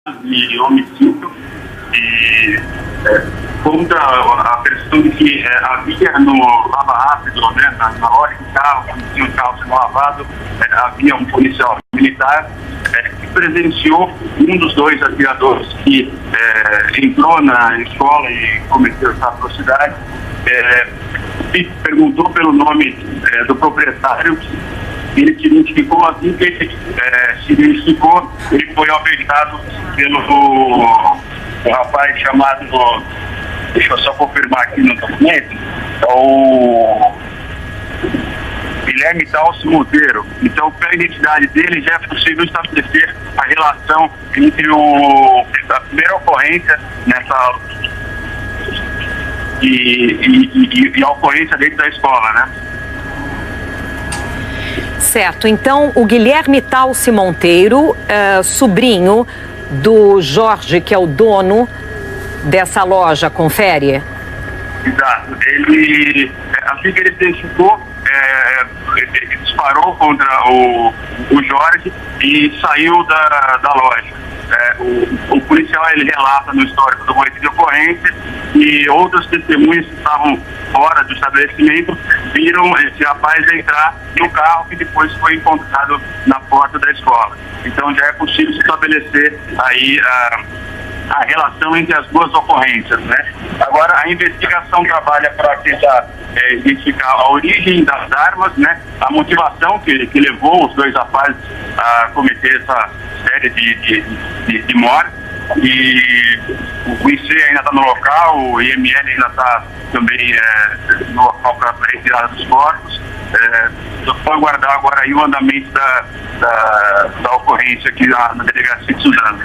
de homicídio e contra a versão de que havia no Lava Rápido, né, na hora que o carro, quando tinha o carro sendo lavado, havia um policial militar que presenciou um dos dois atiradores que entrou na escola e cometeu essa atrocidade, e perguntou pelo nome do proprietário. Ele se identificou. Assim que ele se identificou, ele foi alvejado pelo rapaz chamado, deixa eu só confirmar aqui no documento, o Guilherme Talci Monteiro. Então, pela identidade dele, já é possível estabelecer a relação entre a primeira ocorrência nessa e a ocorrência dentro da escola, né? Certo, então o Guilherme Talci Monteiro, sobrinho do Jorge, que é o dono dessa loja, confere? Exato, ele, assim que ele se identificou, ele disparou contra o Jorge e saiu da loja. O policial, ele relata no histórico do boletim de ocorrência e outras testemunhas que estavam fora do estabelecimento viram esse rapaz entrar no carro que depois foi encontrado na porta da escola. Então já é possível se estabelecer aí a relação entre as duas ocorrências, né? Agora a investigação trabalha para tentar identificar a origem das armas, né? A motivação que levou os dois rapazes a cometer essa série de mortes. E o IC ainda está no local, o IML ainda está também no local para a retirada dos corpos. Só pode aguardar agora aí o andamento da ocorrência aqui na delegacia de Suzano.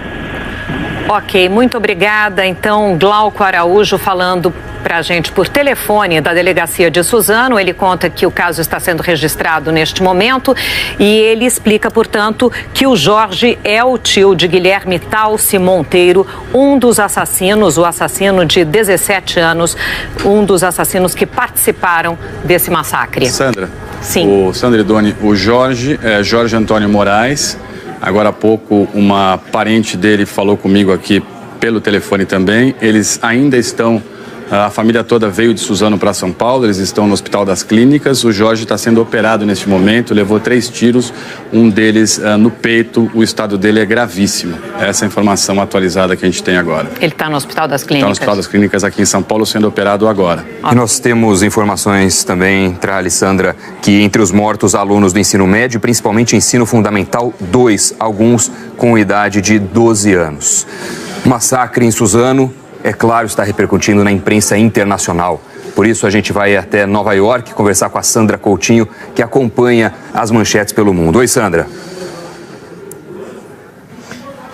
Ok, muito obrigada. Então, Glauco Araújo falando para a gente por telefone da delegacia de Suzano. Ele conta que o caso está sendo registrado neste momento e ele explica, portanto, que o Jorge é o tio de Guilherme Talci Monteiro, um dos assassinos, o assassino de 17 anos, um dos assassinos que participaram desse massacre. Sandra. Sim. Sandra e Doni, o Jorge é Jorge Antônio Moraes. Agora há pouco uma parente dele falou comigo aqui pelo telefone também. Eles ainda estão, a família toda veio de Suzano para São Paulo, eles estão no Hospital das Clínicas. O Jorge está sendo operado neste momento, levou 3 tiros, um deles no peito, o estado dele é gravíssimo. Essa é a informação atualizada que a gente tem agora. Ele está no Hospital das Clínicas? Está no Hospital das Clínicas aqui em São Paulo, sendo operado agora. E nós temos informações também, Trali, Sandra, que entre os mortos, alunos do ensino médio, principalmente ensino fundamental 2, alguns com idade de 12 anos. O massacre em Suzano, é claro, está repercutindo na imprensa internacional. Por isso a gente vai até Nova York conversar com a Sandra Coutinho, que acompanha as manchetes pelo mundo. Oi, Sandra.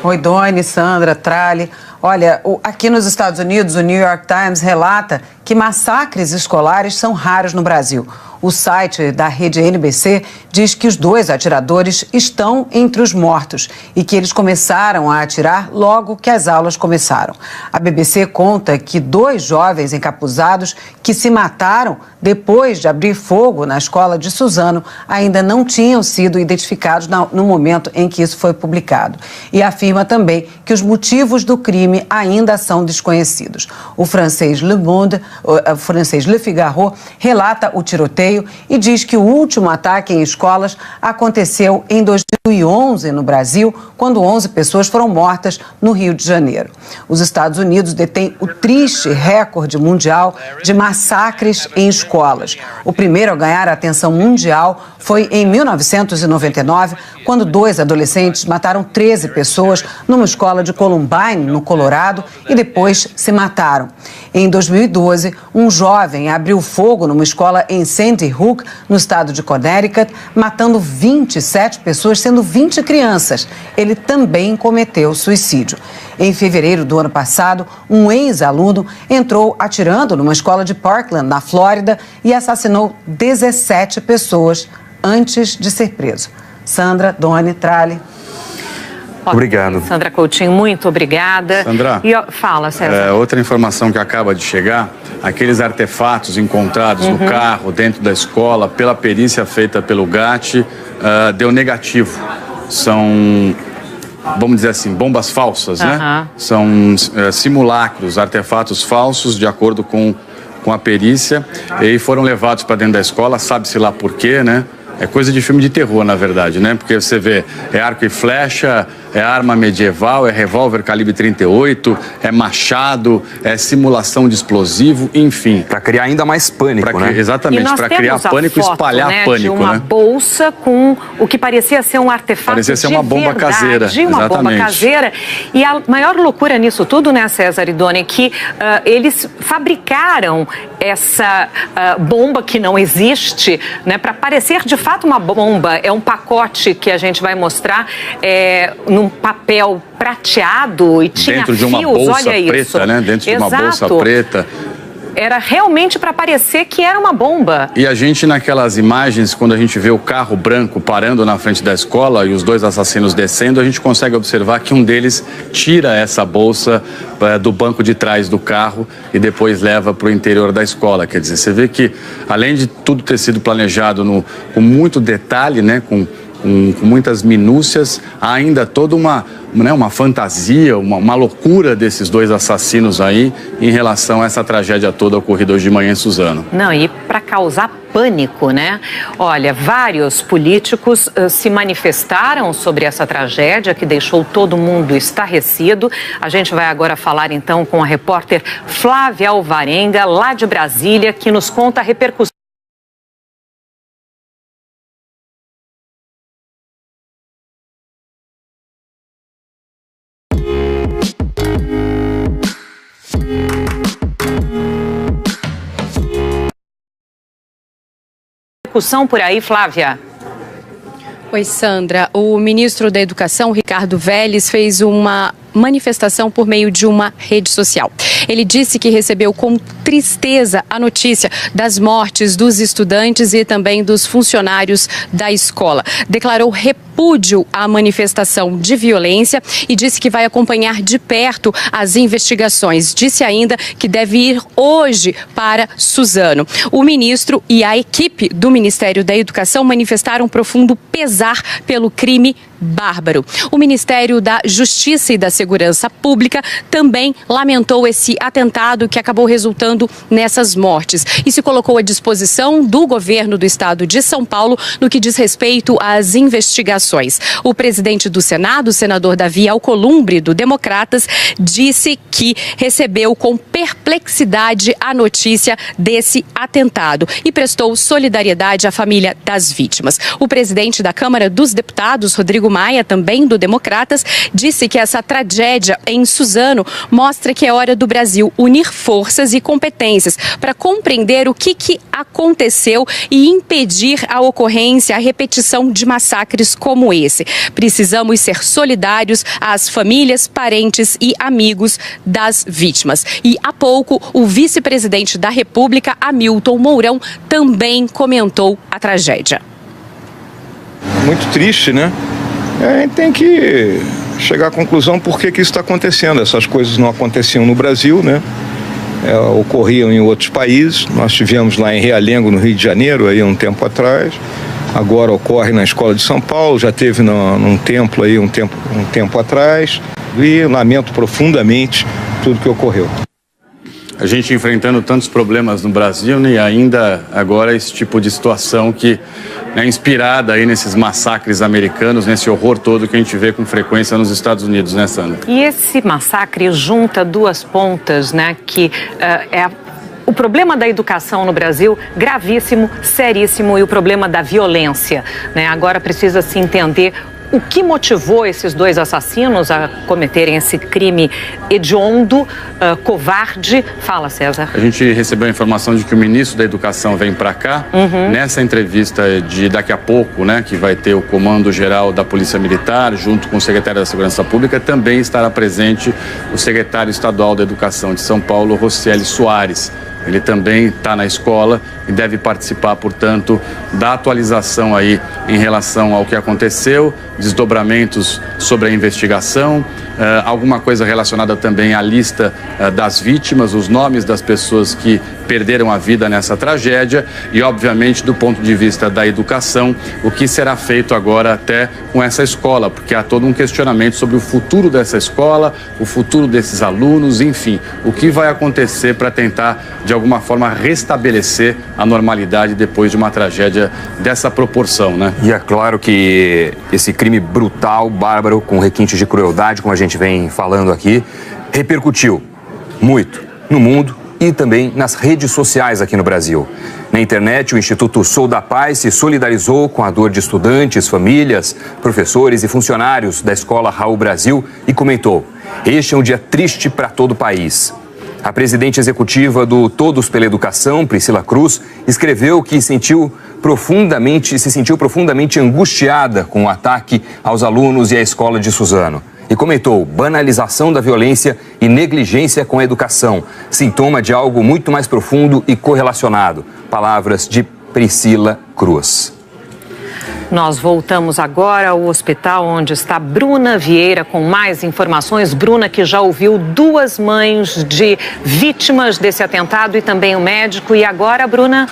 Oi, Doni, Sandra, Trali. Olha, aqui nos Estados Unidos, o New York Times relata que massacres escolares são raros no Brasil. O site da rede NBC diz que os 2 atiradores estão entre os mortos e que eles começaram a atirar logo que as aulas começaram. A BBC conta que 2 jovens encapuzados que se mataram depois de abrir fogo na escola de Suzano ainda não tinham sido identificados no momento em que isso foi publicado. E afirma também que os motivos do crime ainda são desconhecidos. O francês Le Figaro relata o tiroteio e diz que o último ataque em escolas aconteceu em 2011 no Brasil, quando 11 pessoas foram mortas no Rio de Janeiro. Os Estados Unidos detêm o triste recorde mundial de massacres em escolas. O primeiro a ganhar a atenção mundial foi em 1999, quando 2 adolescentes mataram 13 pessoas numa escola de Columbine, no Colorado, e depois se mataram. Em 2012, um jovem abriu fogo numa escola em Sandy Hook, no estado de Connecticut, matando 27 pessoas, sendo 20 crianças. Ele também cometeu suicídio. Em fevereiro do ano passado, um ex-aluno entrou atirando numa escola de Parkland, na Flórida, e assassinou 17 pessoas antes de ser preso. Sandra, Doni, Trali. Obrigado. Sandra Coutinho, muito obrigada. Sandra, fala, César. Outra informação que acaba de chegar, aqueles artefatos encontrados no carro, dentro da escola, pela perícia feita pelo GAT, deu negativo. São vamos dizer assim, bombas falsas, né? São simulacros, artefatos falsos, de acordo com a perícia, e foram levados para dentro da escola, sabe-se lá por quê, né? É coisa de filme de terror, na verdade, né? Porque você vê, é arco e flecha, é arma medieval, é revólver calibre 38, é machado, é simulação de explosivo, enfim. Para criar ainda mais pânico, né? Exatamente, para criar pânico e espalhar pânico, de uma bolsa com o que parecia ser um artefato parecia ser uma bomba caseira. Uma bomba caseira. E a maior loucura nisso tudo, né, César e Doni, é que eles fabricaram essa bomba que não existe, né, para parecer de fato uma bomba. É um pacote que a gente vai mostrar num papel prateado e tinha dentro de fios, uma bolsa olha preta, isso. Né? Dentro de uma bolsa preta. Era realmente para parecer que era uma bomba. E a gente, naquelas imagens, quando a gente vê o carro branco parando na frente da escola e os dois assassinos descendo, a gente consegue observar que um deles tira essa bolsa do banco de trás do carro e depois leva para o interior da escola. Quer dizer, você vê que, além de tudo ter sido planejado com muito detalhe, né, com muitas minúcias, há ainda toda uma fantasia, uma loucura desses dois assassinos aí em relação a essa tragédia toda ocorrida hoje de manhã em Suzano. Não, e para causar pânico, né? Olha, vários políticos se manifestaram sobre essa tragédia que deixou todo mundo estarrecido. A gente vai agora falar então com a repórter Flávia Alvarenga, lá de Brasília, que nos conta a repercussão. Por aí, Flávia. Oi, Sandra. O ministro da Educação, Ricardo Vélez, fez uma manifestação por meio de uma rede social. Ele disse que recebeu com tristeza a notícia das mortes dos estudantes e também dos funcionários da escola. Declarou repúdio à manifestação de violência e disse que vai acompanhar de perto as investigações. Disse ainda que deve ir hoje para Suzano. O ministro e a equipe do Ministério da Educação manifestaram profundo pesar pelo crime bárbaro. O Ministério da Justiça e da Segurança Pública também lamentou esse atentado que acabou resultando nessas mortes e se colocou à disposição do governo do estado de São Paulo no que diz respeito às investigações. O presidente do Senado, o senador Davi Alcolumbre, do Democratas, disse que recebeu com perplexidade a notícia desse atentado e prestou solidariedade à família das vítimas. O presidente da Câmara dos Deputados, Rodrigo Maia, também do Democratas, disse que essa tragédia em Suzano mostra que é hora do Brasil unir forças e competências para compreender o que aconteceu e impedir a ocorrência, a repetição de massacres como esse. Precisamos ser solidários às famílias, parentes e amigos das vítimas. E há pouco, o vice-presidente da República, Hamilton Mourão, também comentou a tragédia. Muito triste, né? A gente tem que chegar à conclusão por que isso está acontecendo. Essas coisas não aconteciam no Brasil, né? Ocorriam em outros países. Nós tivemos lá em Realengo, no Rio de Janeiro, aí um tempo atrás. Agora ocorre na Escola de São Paulo, já teve num templo aí um tempo atrás. E lamento profundamente tudo que ocorreu. A gente enfrentando tantos problemas no Brasil, né, e ainda agora esse tipo de situação que é inspirada aí nesses massacres americanos, nesse horror todo que a gente vê com frequência nos Estados Unidos, né, Sandra? E esse massacre junta duas pontas, né, que o problema da educação no Brasil, gravíssimo, seríssimo, e o problema da violência, né? Agora precisa se entender o que motivou esses dois assassinos a cometerem esse crime hediondo, covarde. Fala, César. A gente recebeu a informação de que o ministro da Educação vem para cá. Nessa entrevista de daqui a pouco, né, que vai ter o comando-geral da Polícia Militar, junto com o secretário da Segurança Pública, também estará presente o secretário estadual da Educação de São Paulo, Rocieli Soares. Ele também está na escola e deve participar, portanto, da atualização aí em relação ao que aconteceu, desdobramentos sobre a investigação, alguma coisa relacionada também à lista das vítimas, os nomes das pessoas que perderam a vida nessa tragédia e, obviamente, do ponto de vista da educação, o que será feito agora até com essa escola, porque há todo um questionamento sobre o futuro dessa escola, o futuro desses alunos, enfim, o que vai acontecer para tentar, de alguma forma, restabelecer a normalidade depois de uma tragédia dessa proporção, né? E é claro que esse crime brutal, bárbaro, com requintes de crueldade, como a gente vem falando aqui, repercutiu muito no mundo e também nas redes sociais aqui no Brasil. Na internet, o Instituto Sou da Paz se solidarizou com a dor de estudantes, famílias, professores e funcionários da Escola Raul Brasil e comentou: este é um dia triste para todo o país. A presidente executiva do Todos pela Educação, Priscila Cruz, escreveu que se sentiu profundamente angustiada com o ataque aos alunos e à escola de Suzano. E comentou: banalização da violência e negligência com a educação, sintoma de algo muito mais profundo e correlacionado. Palavras de Priscila Cruz. Nós voltamos agora ao hospital onde está Bruna Vieira com mais informações. Bruna, que já ouviu duas mães de vítimas desse atentado e também o médico. E agora, Bruna?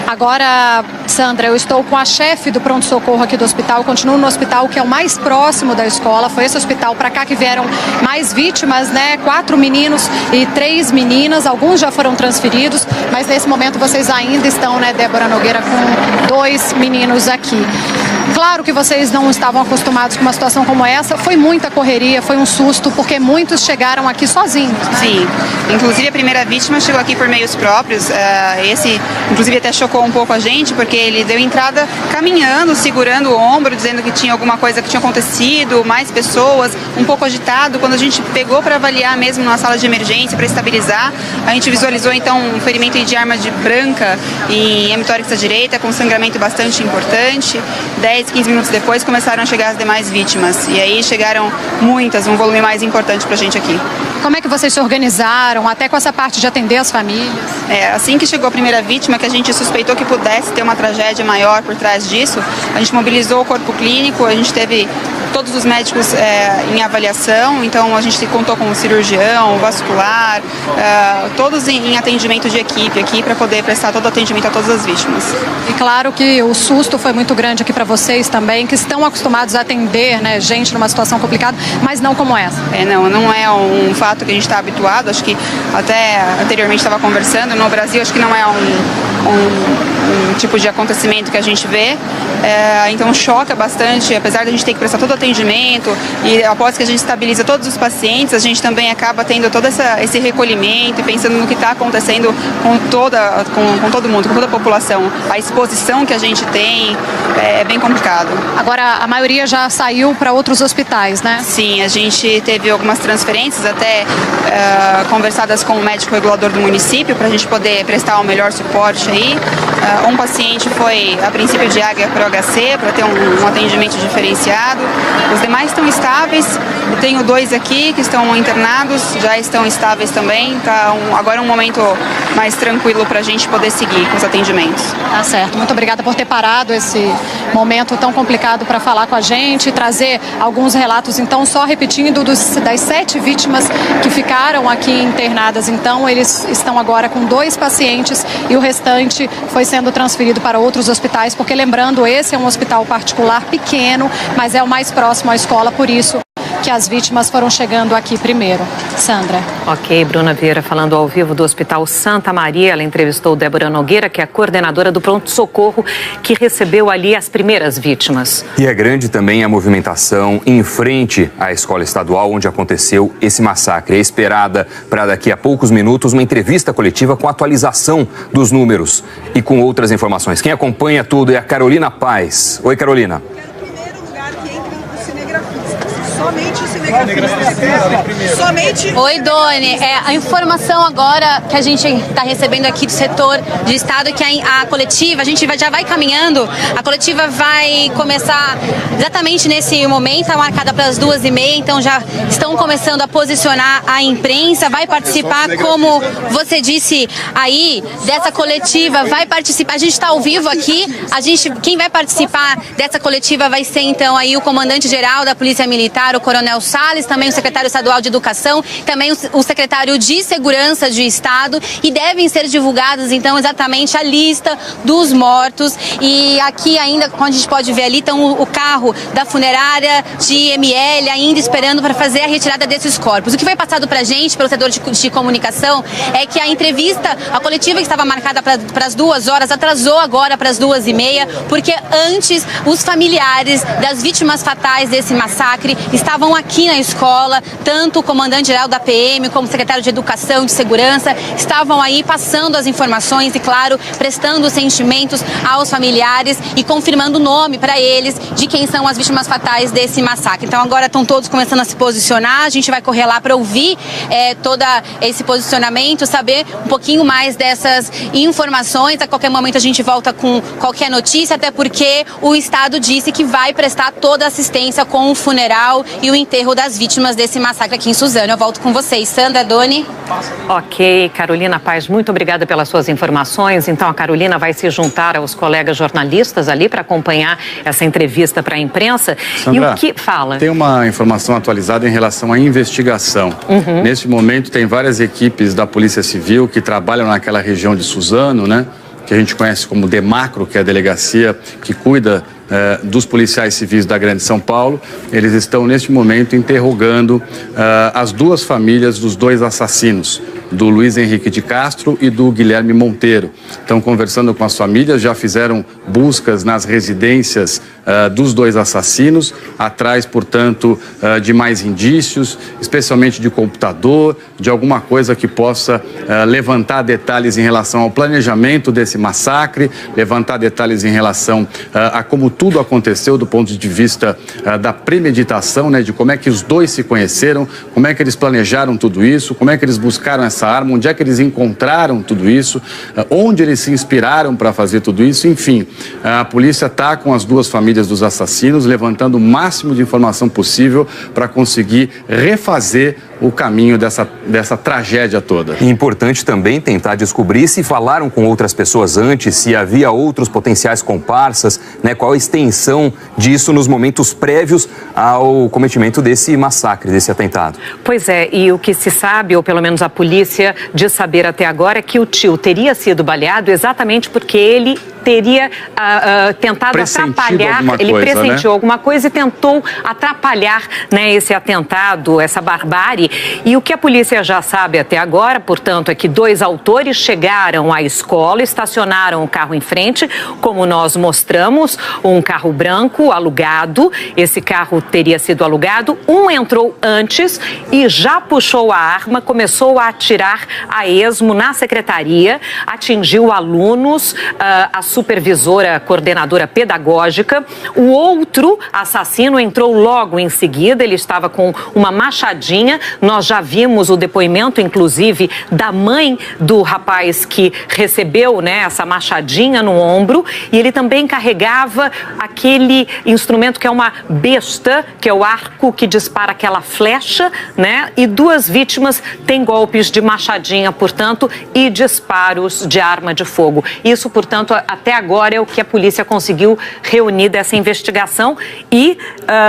Agora, Sandra, eu estou com a chefe do pronto-socorro aqui do hospital. Eu continuo no hospital que é o mais próximo da escola. Foi esse hospital para cá que vieram mais vítimas, né? 4 meninos e 3 meninas. Alguns já foram transferidos, mas nesse momento vocês ainda estão, né, Débora Nogueira, com 2 meninos aqui. Claro que vocês não estavam acostumados com uma situação como essa. Foi muita correria, foi um susto, porque muitos chegaram aqui sozinhos, né? Sim, inclusive a primeira vítima chegou aqui por meios próprios. Esse, inclusive, até chocou um pouco a gente, porque ele deu entrada caminhando, segurando o ombro, dizendo que tinha alguma coisa que tinha acontecido, mais pessoas, um pouco agitado. Quando a gente pegou para avaliar mesmo na sala de emergência, para estabilizar, a gente visualizou então um ferimento de arma de branca em hemitórax à direita, com sangramento bastante importante. 10, 15 minutos depois começaram a chegar as demais vítimas. E aí chegaram muitas, um volume mais importante pra gente aqui. Como é que vocês se organizaram, até com essa parte de atender as famílias? Assim que chegou a primeira vítima, que a gente suspeitou que pudesse ter uma tragédia maior por trás disso, a gente mobilizou o corpo clínico, a gente teve todos os médicos em avaliação, então a gente contou com o cirurgião, o vascular, todos em atendimento de equipe aqui para poder prestar todo o atendimento a todas as vítimas. E claro que o susto foi muito grande aqui para vocês também, que estão acostumados a atender, né, gente numa situação complicada, mas não como essa. Não é um fato que a gente está habituado, acho que até anteriormente estava conversando, no Brasil acho que não é um tipo de acontecimento que a gente vê, então choca bastante, apesar de a gente ter que prestar todo o atendimento e após que a gente estabiliza todos os pacientes, a gente também acaba tendo todo esse recolhimento e pensando no que está acontecendo com todo mundo, com toda a população. A exposição que a gente tem é bem complicado. Agora, a maioria já saiu para outros hospitais, né? Sim, a gente teve algumas transferências até conversadas com o médico regulador do município para a gente poder prestar o melhor suporte aí. Um paciente foi, a princípio, de Águia para o HC, para ter um atendimento diferenciado. Os demais estão estáveis. Eu tenho 2 aqui que estão internados, já estão estáveis também. Tá agora é um momento mais tranquilo para a gente poder seguir com os atendimentos. Tá certo. Muito obrigada por ter parado esse momento tão complicado para falar com a gente, trazer alguns relatos. Então, só repetindo, das 7 vítimas que ficaram aqui internadas, então, eles estão agora com 2 pacientes e o restante foi sendo transferido para outros hospitais, porque, lembrando, esse é um hospital particular pequeno, mas é o mais próximo à escola, por isso que as vítimas foram chegando aqui primeiro. Sandra. Ok, Bruna Vieira falando ao vivo do Hospital Santa Maria. Ela entrevistou Débora Nogueira, que é a coordenadora do pronto-socorro, que recebeu ali as primeiras vítimas. E é grande também a movimentação em frente à escola estadual onde aconteceu esse massacre. É esperada para daqui a poucos minutos uma entrevista coletiva com atualização dos números e com outras informações. Quem acompanha tudo é a Carolina Paz. Oi, Carolina. Somente o cinegrafista. Oi, Doni. A informação agora que a gente está recebendo aqui do setor de Estado é que a coletiva, a gente já vai caminhando, a coletiva vai começar exatamente nesse momento, está marcada para as 2h30, então já estão começando a posicionar a imprensa, vai participar, como você disse aí, dessa coletiva, vai participar, a gente está ao vivo aqui, quem vai participar dessa coletiva vai ser então aí o comandante-geral da Polícia Militar, o Coronel Salles, também o secretário estadual de Educação, também o secretário de Segurança de Estado, e devem ser divulgadas então exatamente a lista dos mortos. E aqui ainda, como a gente pode ver ali, então o carro da funerária de ML ainda esperando para fazer a retirada desses corpos. O que foi passado para a gente, pelo setor de comunicação, é que a entrevista, a coletiva que estava marcada para as 2 horas, atrasou agora para as 2h30, porque antes os familiares das vítimas fatais desse massacre estavam aqui na escola, tanto o comandante-geral da PM como o secretário de Educação e de Segurança estavam aí passando as informações e, claro, prestando sentimentos aos familiares e confirmando o nome para eles de quem são as vítimas fatais desse massacre. Então agora estão todos começando a se posicionar, a gente vai correr lá para ouvir todo esse posicionamento, saber um pouquinho mais dessas informações. A qualquer momento a gente volta com qualquer notícia, até porque o Estado disse que vai prestar toda a assistência com o funeral e o enterro das vítimas desse massacre aqui em Suzano. Eu volto com vocês. Sandra, Doni. Ok, Carolina Paz, muito obrigada pelas suas informações. Então a Carolina vai se juntar aos colegas jornalistas ali para acompanhar essa entrevista para a imprensa. Sandra, e o que fala? Tem uma informação atualizada em relação à investigação. Neste momento tem várias equipes da Polícia Civil que trabalham naquela região de Suzano, né? Que a gente conhece como DEMACRO, que é a delegacia que cuida dos policiais civis da Grande São Paulo. Eles estão, neste momento, interrogando as duas famílias dos 2 assassinos, do Luiz Henrique de Castro e do Guilherme Monteiro. Estão conversando com as famílias, já fizeram buscas nas residências dos 2 assassinos, atrás, portanto, de mais indícios, especialmente de computador, de alguma coisa que possa levantar detalhes em relação ao planejamento desse massacre, levantar detalhes em relação a como tudo aconteceu do ponto de vista da premeditação, né, de como é que os 2 se conheceram, como é que eles planejaram tudo isso, como é que eles buscaram essa arma, onde é que eles encontraram tudo isso, onde eles se inspiraram para fazer tudo isso. Enfim, a polícia está com as 2 famílias dos assassinos, levantando o máximo de informação possível para conseguir refazer o caminho dessa tragédia toda. E importante também tentar descobrir se falaram com outras pessoas antes, se havia outros potenciais comparsas, né? Qual a extensão disso nos momentos prévios ao cometimento desse massacre, desse atentado. Pois é, e o que se sabe, ou pelo menos a polícia diz saber até agora, é que o tio teria sido baleado exatamente porque ele teria tentado atrapalhar, ele pressentiu alguma coisa e tentou atrapalhar, né, esse atentado, essa barbárie. E o que a polícia já sabe até agora, portanto, é que 2 autores chegaram à escola, estacionaram o carro em frente, como nós mostramos, um carro branco alugado. Esse carro teria sido alugado. Um entrou antes e já puxou a arma, começou a atirar a esmo na secretaria, atingiu alunos, a supervisora, coordenadora pedagógica. O outro assassino entrou logo em seguida, ele estava com uma machadinha. Nós já vimos o depoimento, inclusive, da mãe do rapaz que recebeu, né, essa machadinha no ombro, e ele também carregava aquele instrumento que é uma besta, que é o arco que dispara aquela flecha, né, e 2 vítimas têm golpes de machadinha, portanto, e disparos de arma de fogo. Isso, portanto, até agora é o que a polícia conseguiu reunir dessa investigação e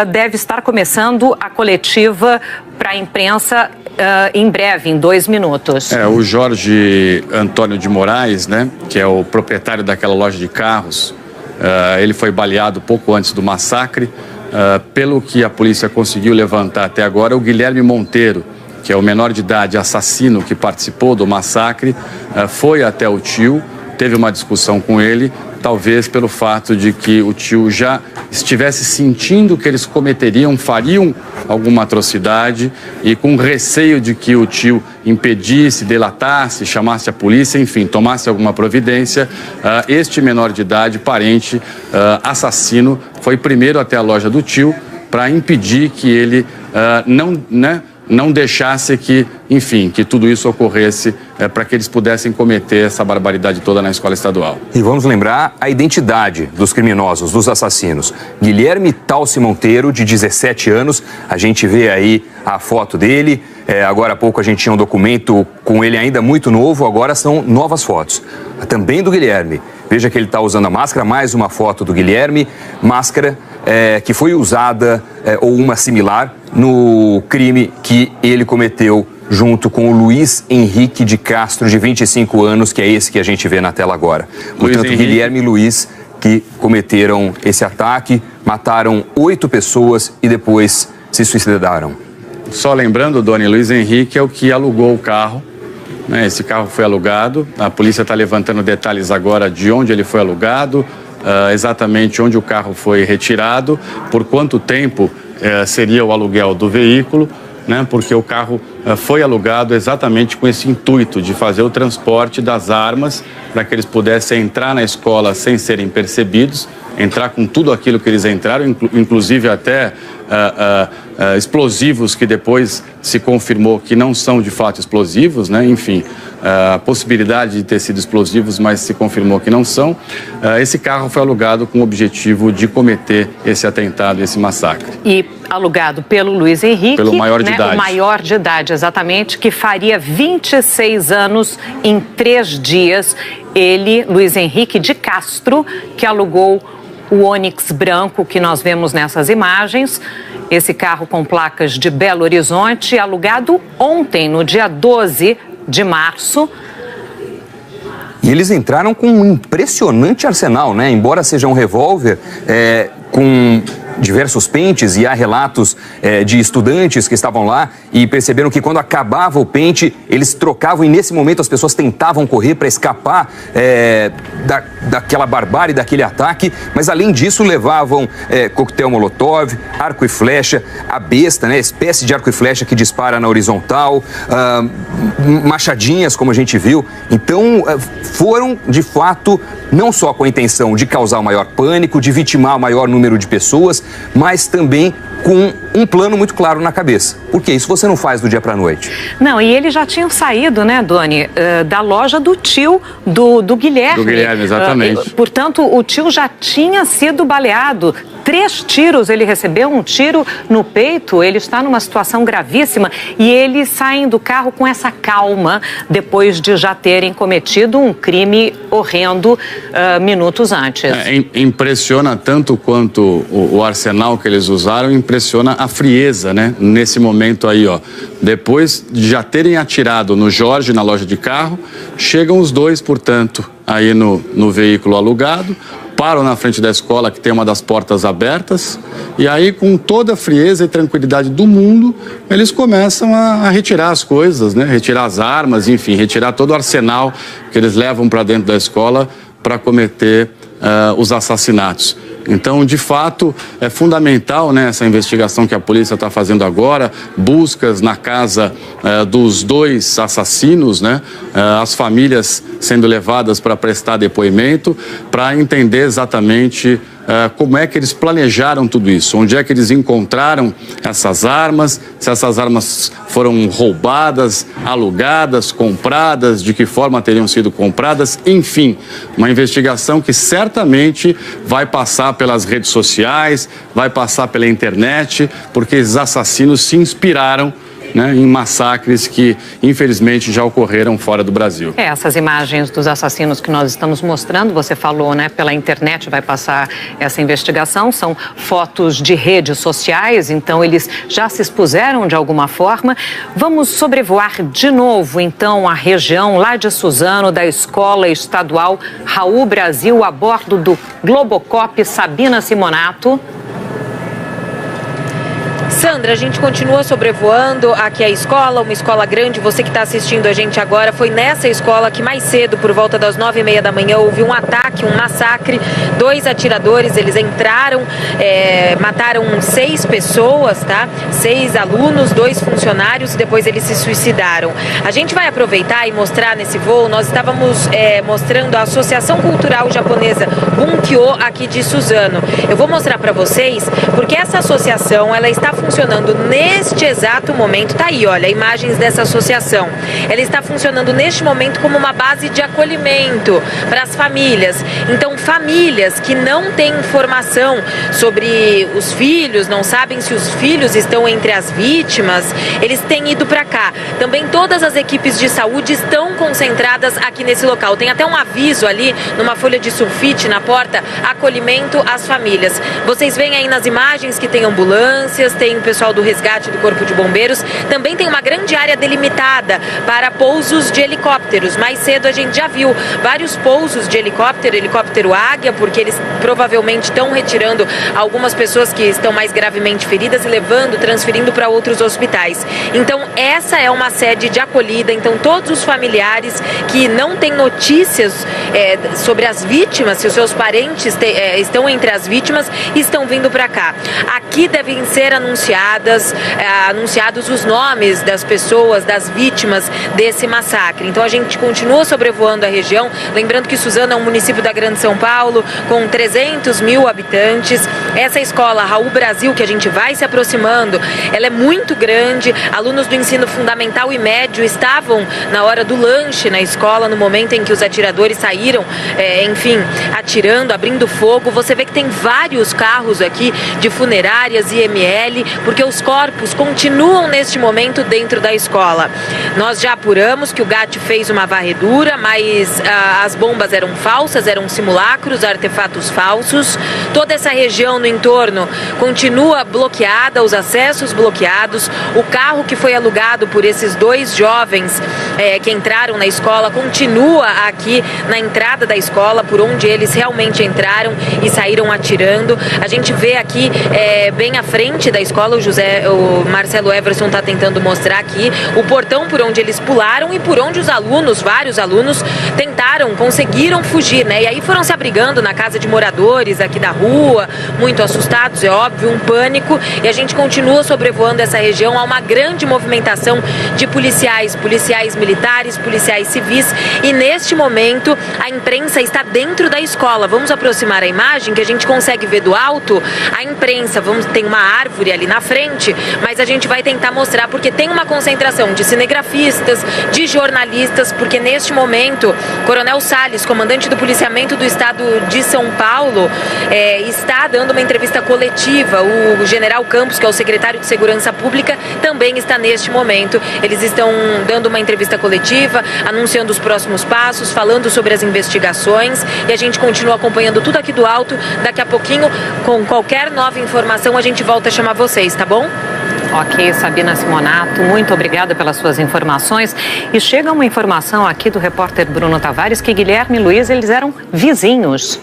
deve estar começando a coletiva para a imprensa em breve, em 2 minutos. O Jorge Antônio de Moraes, né, que é o proprietário daquela loja de carros, ele foi baleado pouco antes do massacre. Pelo que a polícia conseguiu levantar até agora, o Guilherme Monteiro, que é o menor de idade assassino que participou do massacre, foi até o tio, teve uma discussão com ele, talvez pelo fato de que o tio já estivesse sentindo que eles fariam alguma atrocidade, e com receio de que o tio impedisse, delatasse, chamasse a polícia, enfim, tomasse alguma providência, este menor de idade, parente, assassino, foi primeiro até a loja do tio para impedir que ele não deixasse que, enfim, que tudo isso ocorresse para que eles pudessem cometer essa barbaridade toda na escola estadual. E vamos lembrar a identidade dos criminosos, dos assassinos. Guilherme Talci Monteiro, de 17 anos, a gente vê aí a foto dele. Agora há pouco a gente tinha um documento com ele ainda muito novo, agora são novas fotos. Também do Guilherme. Veja que ele está usando a máscara, mais uma foto do Guilherme, máscara que foi usada, ou uma similar, no crime que ele cometeu junto com o Luiz Henrique de Castro, de 25 anos, que é esse que a gente vê na tela agora. Portanto, Guilherme e Luiz que cometeram esse ataque, mataram 8 pessoas e depois se suicidaram. Só lembrando, Doni, Luiz Henrique é o que alugou o carro. Esse carro foi alugado. A polícia está levantando detalhes agora de onde ele foi alugado, exatamente onde o carro foi retirado, por quanto tempo seria o aluguel do veículo, porque o carro foi alugado exatamente com esse intuito de fazer o transporte das armas para que eles pudessem entrar na escola sem serem percebidos, entrar com tudo aquilo que eles entraram, inclusive até explosivos que depois se confirmou que não são de fato explosivos, enfim, a possibilidade de ter sido explosivos, mas se confirmou que não são. Esse carro foi alugado com o objetivo de cometer esse atentado, esse massacre. E alugado pelo Luiz Henrique, pelo maior de idade. O maior de idade, exatamente, que faria 26 anos em 3 dias. Ele, Luiz Henrique de Castro, que alugou o Onix branco que nós vemos nessas imagens. Esse carro com placas de Belo Horizonte, alugado ontem, no dia 12 de março. E eles entraram com um impressionante arsenal, Embora seja um revólver, com diversos pentes, e há relatos de estudantes que estavam lá e perceberam que quando acabava o pente, eles trocavam e nesse momento as pessoas tentavam correr para escapar daquela barbárie, daquele ataque, mas além disso levavam coquetel molotov, arco e flecha, a besta, espécie de arco e flecha que dispara na horizontal, machadinhas, como a gente viu. Então foram de fato não só com a intenção de causar o maior pânico, de vitimar o maior número de pessoas, mas também com um plano muito claro na cabeça. Porque isso você não faz do dia para a noite. Não, e eles já tinham saído, Doni, da loja do tio do Guilherme. Do Guilherme, exatamente. Portanto, o tio já tinha sido baleado. 3 tiros ele recebeu, um tiro no peito, ele está numa situação gravíssima e eles saem do carro com essa calma depois de já terem cometido um crime horrendo minutos antes. Impressiona tanto quanto o arsenal que eles usaram, impressiona a frieza, nesse momento aí, Depois de já terem atirado no Jorge, na loja de carro, chegam os dois, portanto, aí no veículo alugado, param na frente da escola que tem uma das portas abertas e aí com toda a frieza e tranquilidade do mundo eles começam a retirar as coisas, retirar as armas, enfim, retirar todo o arsenal que eles levam para dentro da escola para cometer os assassinatos. Então, de fato, é fundamental essa investigação que a polícia está fazendo agora, buscas na casa dos 2 assassinos, as famílias sendo levadas para prestar depoimento, para entender exatamente como é que eles planejaram tudo isso, onde é que eles encontraram essas armas, se essas armas foram roubadas, alugadas, compradas, de que forma teriam sido compradas, enfim, uma investigação que certamente vai passar pelas redes sociais, vai passar pela internet, porque esses assassinos se inspiraram em massacres que, infelizmente, já ocorreram fora do Brasil. Essas imagens dos assassinos que nós estamos mostrando, você falou, pela internet vai passar essa investigação, são fotos de redes sociais, então eles já se expuseram de alguma forma. Vamos sobrevoar de novo, então, a região lá de Suzano, da Escola Estadual Raul Brasil, a bordo do Globocop Sabina Simonato. Sandra, a gente continua sobrevoando aqui a escola, uma escola grande. Você que está assistindo a gente agora foi nessa escola que mais cedo, por volta das 9h30 da manhã, houve um ataque, um massacre. 2 atiradores, eles entraram mataram 6 pessoas, tá? 6 alunos, 2 funcionários e depois eles se suicidaram. A gente vai aproveitar e mostrar nesse voo, nós estávamos mostrando a Associação Cultural Japonesa Bunkyo aqui de Suzano. Eu vou mostrar para vocês porque essa associação, ela está funcionando neste exato momento, tá aí, olha, imagens dessa associação. Ela está funcionando neste momento como uma base de acolhimento para as famílias. Então, famílias que não têm informação sobre os filhos, não sabem se os filhos estão entre as vítimas, eles têm ido para cá. Também todas as equipes de saúde estão concentradas aqui nesse local. Tem até um aviso ali, numa folha de sulfite na porta, acolhimento às famílias. Vocês veem aí nas imagens que tem ambulâncias, tem o pessoal do resgate do Corpo de Bombeiros, também tem uma grande área delimitada para pousos de helicópteros. Mais cedo a gente já viu vários pousos de helicóptero Águia, porque eles provavelmente estão retirando algumas pessoas que estão mais gravemente feridas e transferindo para outros hospitais. Então essa é uma sede de acolhida, então todos os familiares que não têm notícias sobre as vítimas, se os seus parentes estão entre as vítimas, estão vindo para cá. Aqui devem ser anunciados os nomes das pessoas, das vítimas desse massacre. Então a gente continua sobrevoando a região, lembrando que Suzano é um município da Grande São Paulo, com 300 mil habitantes. Essa escola Raul Brasil, que a gente vai se aproximando, ela é muito grande. Alunos do ensino fundamental e médio estavam na hora do lanche na escola, no momento em que os atiradores saíram, atirando, abrindo fogo. Você vê que tem vários carros aqui de funerárias e IML, porque os corpos continuam neste momento dentro da escola. Nós já apuramos que o GAT fez uma varredura, mas as bombas eram falsas, eram simulacros, artefatos falsos. Toda essa região no entorno continua bloqueada, os acessos bloqueados. O carro que foi alugado por esses 2 jovens que entraram na escola continua aqui na entrada da escola, por onde eles realmente entraram e saíram atirando. A gente vê aqui bem à frente da escola, o Marcelo Everson está tentando mostrar aqui o portão por onde eles pularam e por onde os alunos, vários alunos, conseguiram fugir, né? E aí foram se abrigando na casa de moradores aqui da rua, muito assustados, é óbvio, um pânico. E a gente continua sobrevoando essa região. Há uma grande movimentação de policiais militares, policiais civis. E neste momento a imprensa está dentro da escola. Vamos aproximar a imagem que a gente consegue ver do alto. A imprensa, tem uma árvore ali na frente, mas a gente vai tentar mostrar porque tem uma concentração de cinegrafistas, de jornalistas, porque neste momento Coronel Salles, comandante do policiamento do estado de São Paulo, está dando uma entrevista coletiva. O general Campos, que é o secretário de Segurança Pública, também está neste momento. Eles estão dando uma entrevista coletiva, anunciando os próximos passos, falando sobre as investigações, e a gente continua acompanhando tudo aqui do alto. Daqui a pouquinho, com qualquer nova informação, a gente volta a chamar vocês, tá bom? Ok, Sabina Simonato, muito obrigada pelas suas informações. E chega uma informação aqui do repórter Bruno Tavares que Guilherme e Luiz, eles eram vizinhos,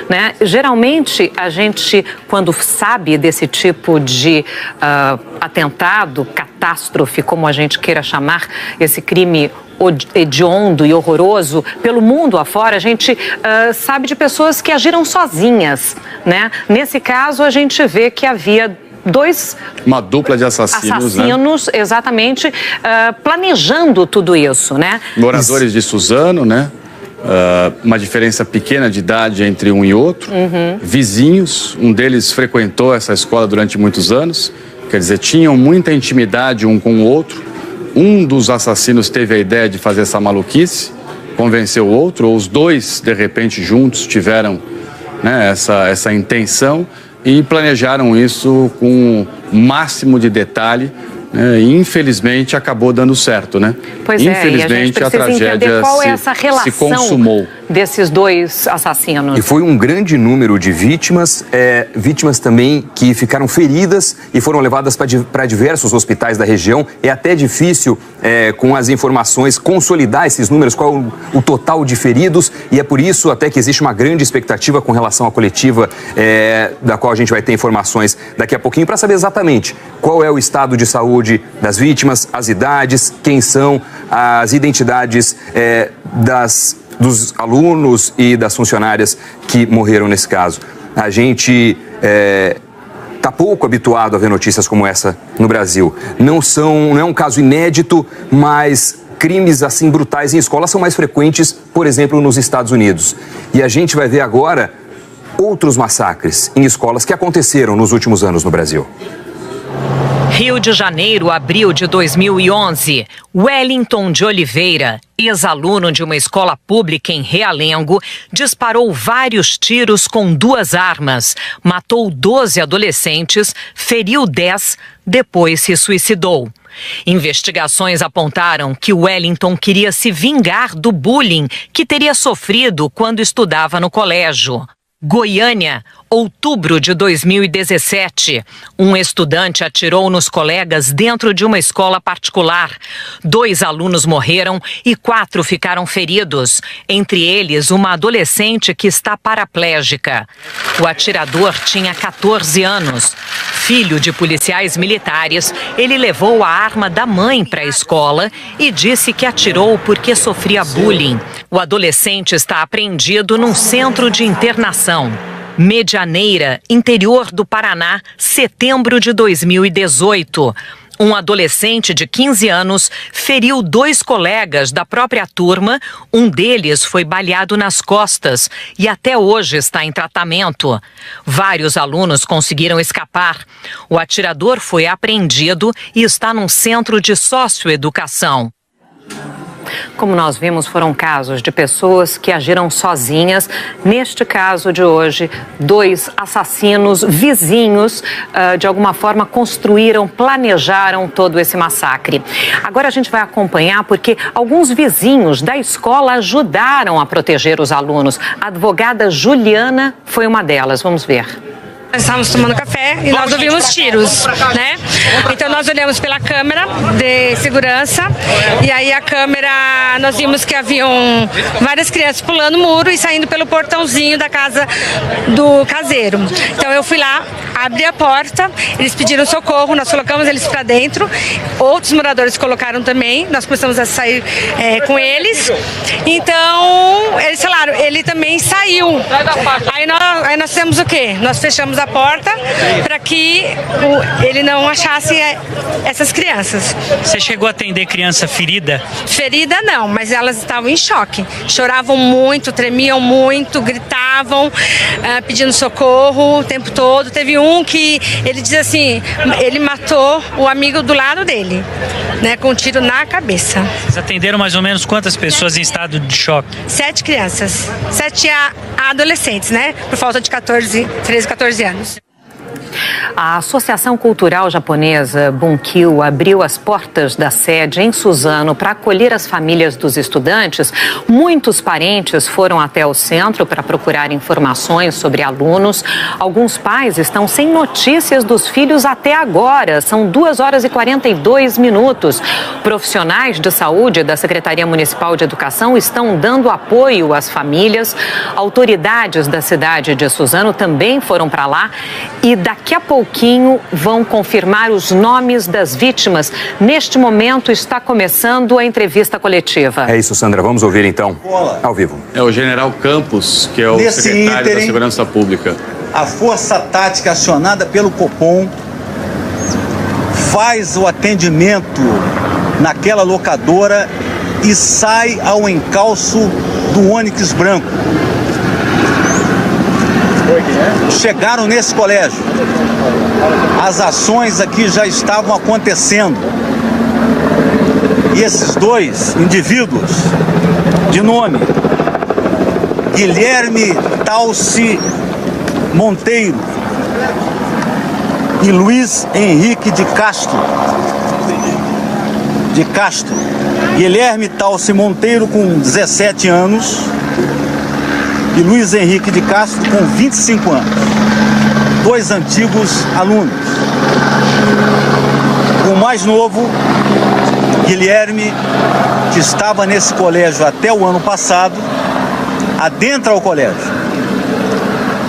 né? Geralmente, a gente, quando sabe desse tipo de atentado, catástrofe, como a gente queira chamar, esse crime hediondo e horroroso pelo mundo afora, a gente sabe de pessoas que agiram sozinhas, né? Nesse caso, a gente vê que havia uma dupla de assassinos, né? Exatamente, planejando tudo isso, né? Moradores de Suzano, né? Uma diferença pequena de idade entre um e outro, vizinhos, um deles frequentou essa escola durante muitos anos, quer dizer, tinham muita intimidade um com o outro. Um dos assassinos teve a ideia de fazer essa maluquice, convenceu o outro, ou os dois, de repente, juntos tiveram, né, essa intenção e planejaram isso com o máximo de detalhe, né, e infelizmente acabou dando certo, né? Pois infelizmente a tragédia qual é essa relação se consumou desses 2 assassinos. E foi um grande número de vítimas, vítimas também que ficaram feridas e foram levadas para diversos hospitais da região. É até difícil, com as informações, consolidar esses números, qual o total de feridos, e é por isso até que existe uma grande expectativa com relação à coletiva, da qual a gente vai ter informações daqui a pouquinho, para saber exatamente qual é o estado de saúde das vítimas, as idades, quem são, as identidades dos alunos e das funcionárias que morreram nesse caso. A gente está pouco habituado a ver notícias como essa no Brasil. Não é um caso inédito, mas crimes assim brutais em escolas são mais frequentes, por exemplo, nos Estados Unidos. E a gente vai ver agora outros massacres em escolas que aconteceram nos últimos anos no Brasil. Rio de Janeiro, abril de 2011. Wellington de Oliveira, ex-aluno de uma escola pública em Realengo, disparou vários tiros com 2 armas, matou 12 adolescentes, feriu 10, depois se suicidou. Investigações apontaram que Wellington queria se vingar do bullying que teria sofrido quando estudava no colégio. Goiânia, outubro de 2017. Um estudante atirou nos colegas dentro de uma escola particular. 2 alunos morreram e 4 ficaram feridos. Entre eles, uma adolescente que está paraplégica. O atirador tinha 14 anos. Filho de policiais militares, ele levou a arma da mãe para a escola e disse que atirou porque sofria bullying. O adolescente está apreendido num centro de internação. Medianeira, interior do Paraná, setembro de 2018. Um adolescente de 15 anos feriu 2 colegas da própria turma. Um deles foi baleado nas costas e até hoje está em tratamento. Vários alunos conseguiram escapar. O atirador foi apreendido e está num centro de socioeducação. Como nós vimos, foram casos de pessoas que agiram sozinhas. Neste caso de hoje, 2 assassinos vizinhos, de alguma forma, planejaram todo esse massacre. Agora a gente vai acompanhar porque alguns vizinhos da escola ajudaram a proteger os alunos. A advogada Juliana foi uma delas. Vamos ver. Nós estávamos tomando café e nós ouvimos tiros, né? Então nós olhamos pela câmera de segurança e aí a câmera, nós vimos que haviam várias crianças pulando o muro e saindo pelo portãozinho da casa do caseiro. Então eu fui lá, abri a porta, eles pediram socorro, nós colocamos eles para dentro, outros moradores colocaram também, nós começamos a sair com então eles falaram, ele também saiu. Aí nós fizemos o quê? Nós fechamos a porta para que ele não achasse essas crianças. Você chegou a atender criança ferida? Ferida não, mas elas estavam em choque. Choravam muito, tremiam muito, gritavam, pedindo socorro o tempo todo. Teve um que ele diz assim, ele matou o amigo do lado dele, né, com um tiro na cabeça. Vocês atenderam mais ou menos quantas pessoas em estado de choque? 7 crianças, 7 adolescentes, né, por falta de 13, 14 anos. A Associação Cultural Japonesa Bunkyo abriu as portas da sede em Suzano para acolher as famílias dos estudantes. Muitos parentes foram até o centro para procurar informações sobre alunos. Alguns pais estão sem notícias dos filhos até agora. São 2h42. Profissionais de saúde da Secretaria Municipal de Educação estão dando apoio às famílias. Autoridades da cidade de Suzano também foram para lá e daqui a pouquinho vão confirmar os nomes das vítimas. Neste momento está começando a entrevista coletiva. É isso, Sandra. Vamos ouvir então, ao vivo. É o General Campos, que é o secretário da Segurança Pública. A força tática acionada pelo Copom faz o atendimento naquela locadora e sai ao encalço do Onix branco. Chegaram nesse colégio. As ações aqui já estavam acontecendo. E esses 2 indivíduos, de nome Guilherme Talci Monteiro e Luiz Henrique de Castro. Guilherme Talci Monteiro com 17 anos e Luiz Henrique de Castro com 25 anos. 2 antigos alunos. O mais novo, Guilherme, que estava nesse colégio até o ano passado, adentra o colégio.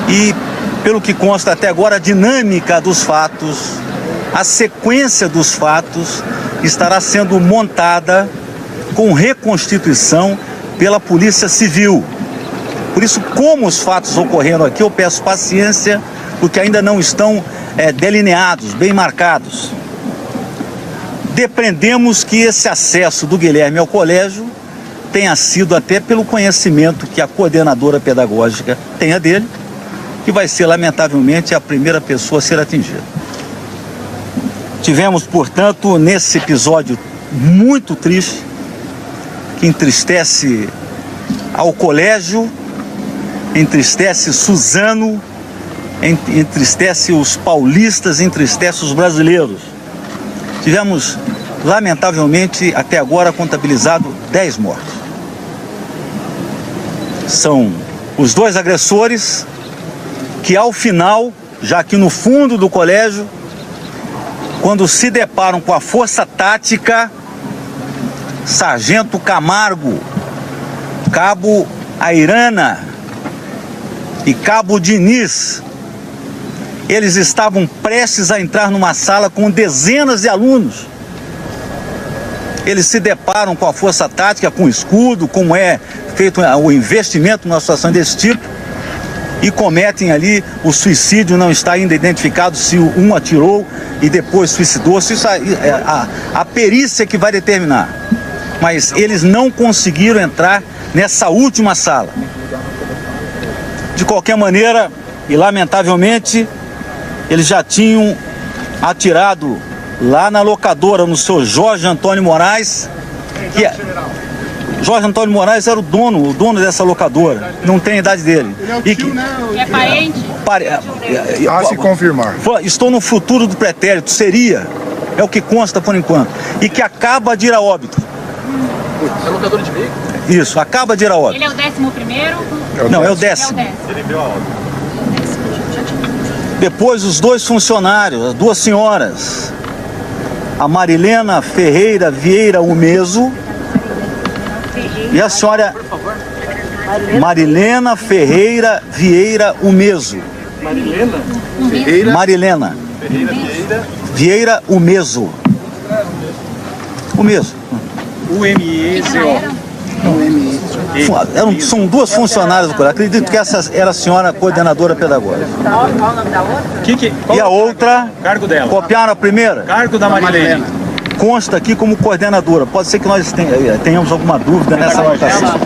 E, pelo que consta até agora, a dinâmica dos fatos, a sequência dos fatos, estará sendo montada com reconstituição pela Polícia Civil. Por isso, como os fatos ocorreram aqui, eu peço paciência, porque ainda não estão delineados, bem marcados. Depreendemos que esse acesso do Guilherme ao colégio tenha sido até pelo conhecimento que a coordenadora pedagógica tenha dele, que vai ser, lamentavelmente, a primeira pessoa a ser atingida. Tivemos, portanto, nesse episódio muito triste, que entristece ao colégio, entristece Suzano, entristece os paulistas, entristece os brasileiros. Tivemos, lamentavelmente, até agora contabilizado 10 mortos. São os 2 agressores que, ao final, já aqui no fundo do colégio, quando se deparam com a força tática, Sargento Camargo, Cabo Airana e Cabo Diniz, eles estavam prestes a entrar numa sala com dezenas de alunos. Eles se deparam com a força tática, com o escudo, como é feito o investimento numa situação desse tipo, e cometem ali o suicídio. Não está ainda identificado se um atirou e depois suicidou-se. Isso é a perícia que vai determinar. Mas eles não conseguiram entrar nessa última sala. De qualquer maneira, e lamentavelmente, eles já tinham atirado lá na locadora, no seu Jorge Antônio Moraes, que Jorge Antônio Moraes era o dono dessa locadora, não tem a idade dele. É parente? A se confirmar. Estou no futuro do pretérito, seria, é o que consta por enquanto, e que acaba de ir a óbito. É locadora de veículo? Isso, acaba de ir a óbito. Ele é o 11º? Não, é o 10º. Ele veio a óbito. Depois os 2 funcionários, as 2 senhoras, a Marilena Ferreira Vieira Umeso e a senhora Marilena Ferreira Vieira Umeso. Marilena Vieira Umeso. Umeso. U-M-E-Z-O. São 2 funcionárias do colégio. Acredito que essa era a senhora coordenadora pedagógica. Qual o nome da outra? E a outra? Cargo dela. Copiaram a primeira? Cargo da Marilene. Consta aqui como coordenadora. Pode ser que nós tenhamos alguma dúvida nessa anotação.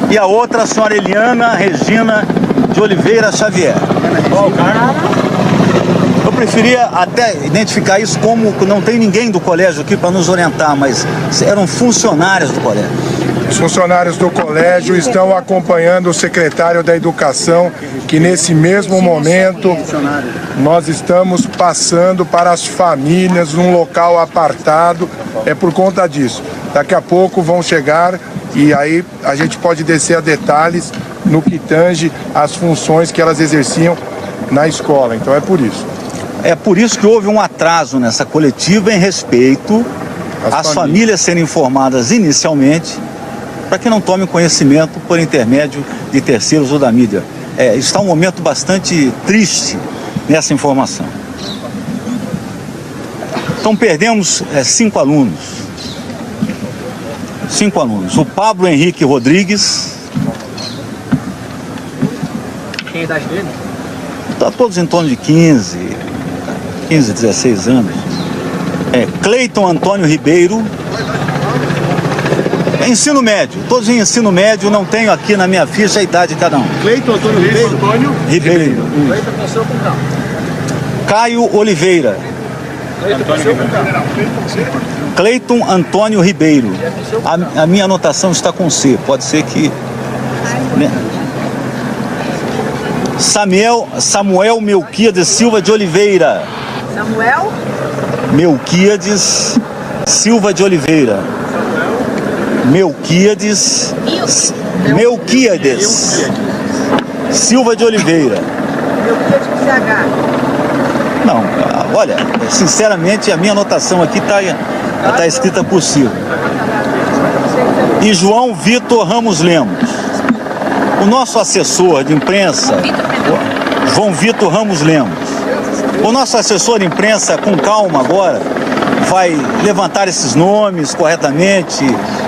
E a outra, a senhora Eliana Regina de Oliveira Xavier. Qual o cargo? Eu preferia até identificar isso como não tem ninguém do colégio aqui para nos orientar, mas eram funcionários do colégio. Os funcionários do colégio estão acompanhando o secretário da Educação, que nesse mesmo momento nós estamos passando para as famílias num local apartado. É por conta disso. Daqui a pouco vão chegar e aí a gente pode descer a detalhes no que tange as funções que elas exerciam na escola. Então é por isso. É por isso que houve um atraso nessa coletiva em respeito às famílias serem informadas inicialmente, para que não tomem conhecimento por intermédio de terceiros ou da mídia. Está um momento bastante triste nessa informação. Então perdemos 5 alunos. 5 alunos. O Pablo Henrique Rodrigues. Quem é a idade dele? Está todos em torno de 15, 16 anos. Cleiton Antônio Ribeiro. Ensino médio, todos em ensino médio, não tenho aqui na minha ficha a idade de cada um. Cleiton Antônio Ribeiro. Cleiton nasceu com grau. Caio Oliveira. Cleiton Antônio Ribeiro. A minha anotação está com C, pode ser que... Né? Samuel Melquiades Silva de Oliveira. Samuel? Melquiades Silva de Oliveira. Melquiades Silva de Oliveira. Melquiades com CH. Não, olha, sinceramente a minha anotação aqui está escrita por Silva. E João Vitor Ramos Lemos. O nosso assessor de imprensa, João Vitor Ramos Lemos. O nosso assessor de imprensa, com calma agora, vai levantar esses nomes corretamente,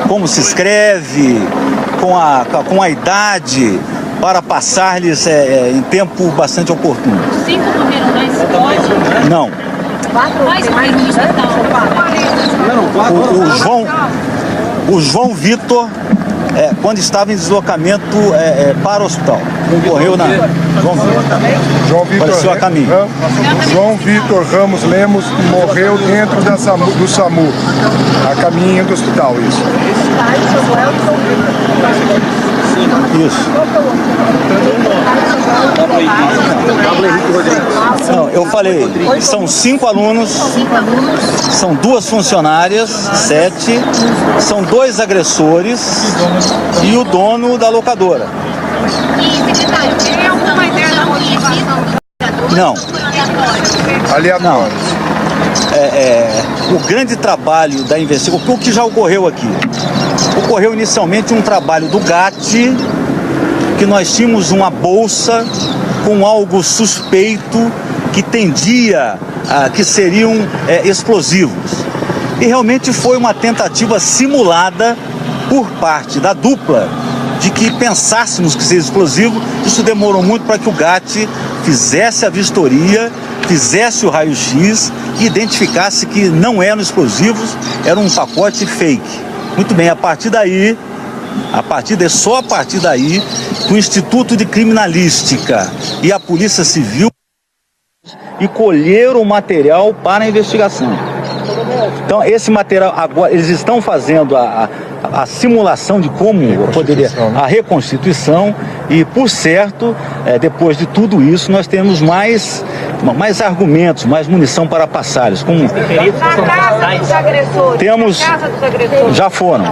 como se escreve, com a idade, para passar-lhes em tempo bastante oportuno. 5 números, Não. O João Vitor, quando estava em deslocamento para o hospital, morreu na... João Vitor faleceu a caminho. João Vitor Ramos Lemos morreu dentro do SAMU, a caminho do hospital, isso. Não, eu falei, são 5 alunos, são 2 funcionárias, 7, são 2 agressores e o dono da locadora. E, secretário, tem alguma ideia da motivação? Não. Aleatório. O grande trabalho da investigação, o que já ocorreu aqui? Ocorreu inicialmente um trabalho do GAT, que nós tínhamos uma bolsa com algo suspeito que tendia que seriam explosivos. E realmente foi uma tentativa simulada por parte da dupla de que pensássemos que seria explosivo. Isso demorou muito para que o GAT fizesse a vistoria, fizesse o raio-x e identificasse que não eram explosivos, era um pacote fake. Muito bem, só a partir daí, o Instituto de Criminalística e a Polícia Civil e colheram o material para a investigação. Então, esse material, agora, eles estão fazendo a simulação de como poderia a reconstituição e, por certo, depois de tudo isso, nós temos mais argumentos, mais munição para passá-los. Como... Temos, já foram.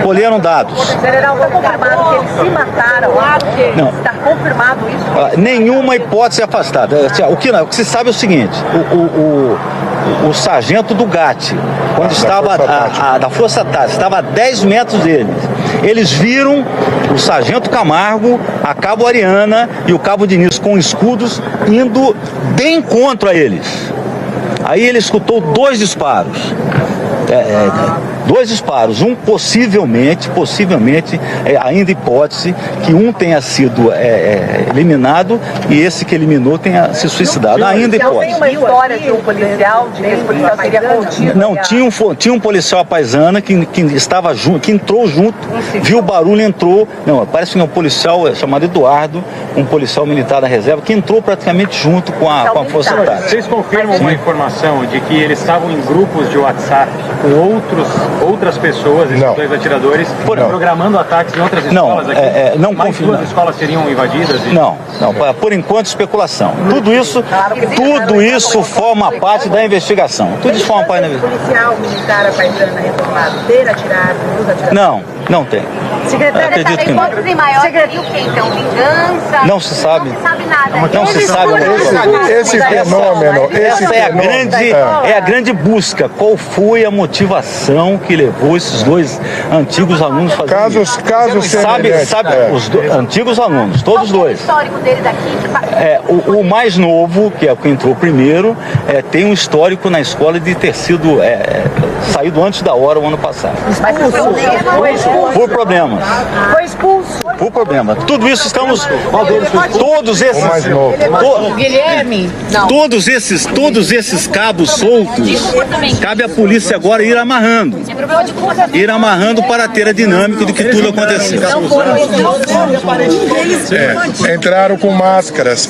Colheram dados. General, foi confirmado que eles se mataram? Não. Está confirmado isso? Nenhuma hipótese afastada. O que se sabe é o seguinte, o sargento do GAT, quando estava da Força Tática, estava a 10 metros deles. Eles viram o sargento Camargo, a cabo Ariana e o cabo Diniz com escudos indo bem contra eles. Aí ele escutou 2 disparos. 2 disparos, um possivelmente, ainda hipótese que um tenha sido eliminado e esse que eliminou tenha se suicidado, ainda hipótese. Tem uma história de um policial, de que esse policial seria contido? Não, tinha um policial paisana que estava junto, que entrou junto, viu o barulho, entrou. Não, parece que é um policial chamado Eduardo, um policial militar da reserva, que entrou praticamente junto com a Força Tática. Vocês confirmam uma informação de que eles estavam em grupos de WhatsApp com outras pessoas, esses 2 atiradores, programando ataques em outras escolas aqui? Não mais confirmo. 2 escolas seriam invadidas? Não, por enquanto especulação. Tudo isso forma parte da investigação. Tudo isso forma parte da investigação. Policial militar apaisana retornado ter atirado nos atiradores? Não tem. Secretária, acredito que a hipótese maior seria o quê, então? Vingança? Não se sabe. Não se sabe nada. Não se sabe. Esse fenômeno... Essa é a grande busca. Qual foi a motivação que levou esses 2 antigos alunos a fazer isso? Casos semelhantes. Sabe, os antigos alunos, todos 2. Qual é o histórico deles aqui? O mais novo, que é o que entrou primeiro, tem um histórico na escola de ter sido saído antes da hora o ano passado. Por problemas. Foi expulso. Por problema. Tudo isso estamos... Todos esses... Guilherme? Não. Todos esses cabos soltos, cabe à polícia agora ir amarrando. Para ter a dinâmica de que tudo aconteceu. Entraram com máscaras.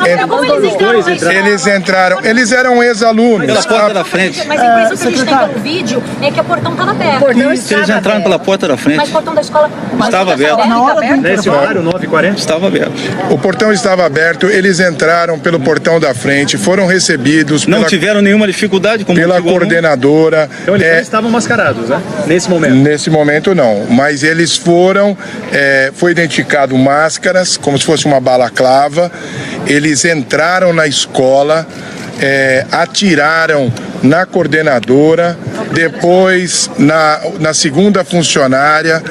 Eles eram ex-alunos. Pela porta da frente. Mas a impressão que a gente tem pelo vídeo é que o portão estava aberto. Eles entraram pela porta da frente. Mas o portão da escola estava aberto. Nesse horário, 9h40? Estava aberto. O portão estava aberto, eles entraram pelo portão da frente, foram recebidos... Não tiveram nenhuma dificuldade pela coordenadora. Então eles não estavam mascarados, né? Nesse momento? Nesse momento não, mas eles foram, foi identificado máscaras, como se fosse uma balaclava, eles entraram na escola, atiraram na coordenadora, depois na segunda funcionária,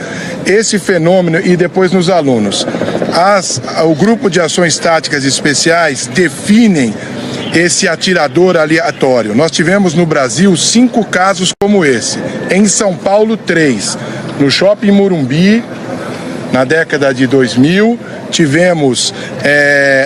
esse fenômeno e depois nos alunos. O grupo de ações táticas especiais definem esse atirador aleatório. Nós tivemos no Brasil 5 casos como esse. Em São Paulo, 3. No Shopping Morumbi, na década de 2000, tivemos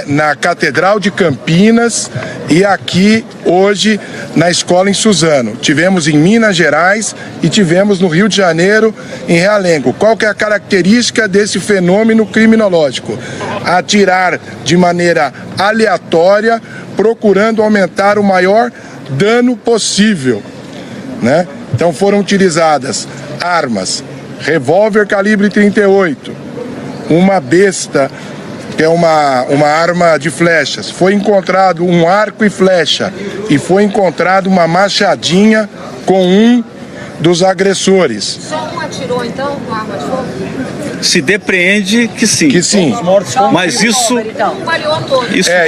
na Catedral de Campinas e aqui hoje na escola em Suzano. Tivemos em Minas Gerais e tivemos no Rio de Janeiro, em Realengo. Qual que é a característica desse fenômeno criminológico? Atirar de maneira aleatória, procurando aumentar o maior dano possível, né? Então foram utilizadas armas, revólver calibre 38, uma besta, que é uma arma de flechas. Foi encontrado um arco e flecha e foi encontrado uma machadinha com um dos agressores. Só um atirou então com arma de fogo? Se depreende que sim. Que sim. Mas isso vai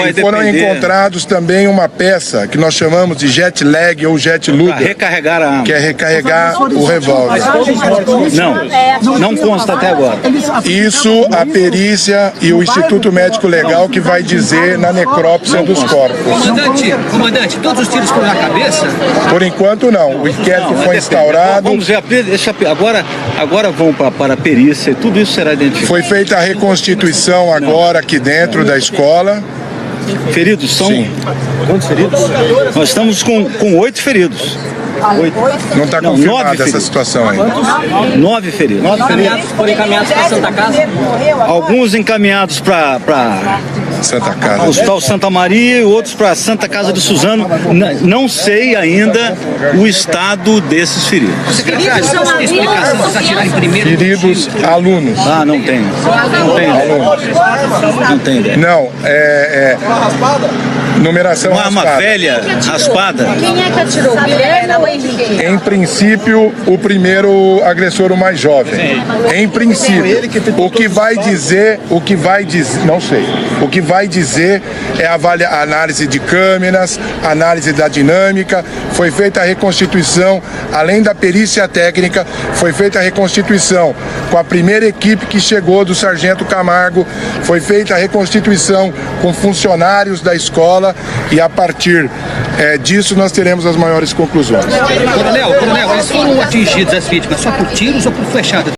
e foram depender. encontrados também uma peça que nós chamamos de jet lag ou jet luger. Para recarregar a arma. Que é recarregar o revólver. Não consta até agora. Isso a perícia e o Instituto Médico Legal que vai dizer na necrópsia dos corpos. Comandante, todos os tiros foram na cabeça? Por enquanto não. O inquérito foi instaurado. Vamos ver, agora vão para a perícia e tudo isso será identificado. Foi feita a reconstituição agora aqui dentro da escola. Feridos são? Sim. Quantos feridos? Nós estamos com 8 feridos. Não está confirmada essa situação ainda. 9 feridos. 9 feridos foram encaminhados para Santa Casa? Alguns encaminhados para Santa Casa. o Hospital Santa Maria e outros para Santa Casa de Suzano. Não sei ainda o estado desses feridos. Feridos alunos. Ah, não tem. Não tem. Não tem ideia. Não, numeração uma arma raspada. velha, raspada. Quem é que atirou? Guilherme ou Henrique? Em princípio, o primeiro agressor, o mais jovem. Em princípio, o que vai dizer, não sei. O que vai dizer é a análise de câmeras, análise da dinâmica. Foi feita a reconstituição, além da perícia técnica, foi feita a reconstituição com a primeira equipe que chegou do Sargento Camargo. Foi feita a reconstituição com funcionários da escola e a partir disso nós teremos as maiores conclusões. Coronel, eles foram atingidos, as vítimas, só por tiros ou por flechada?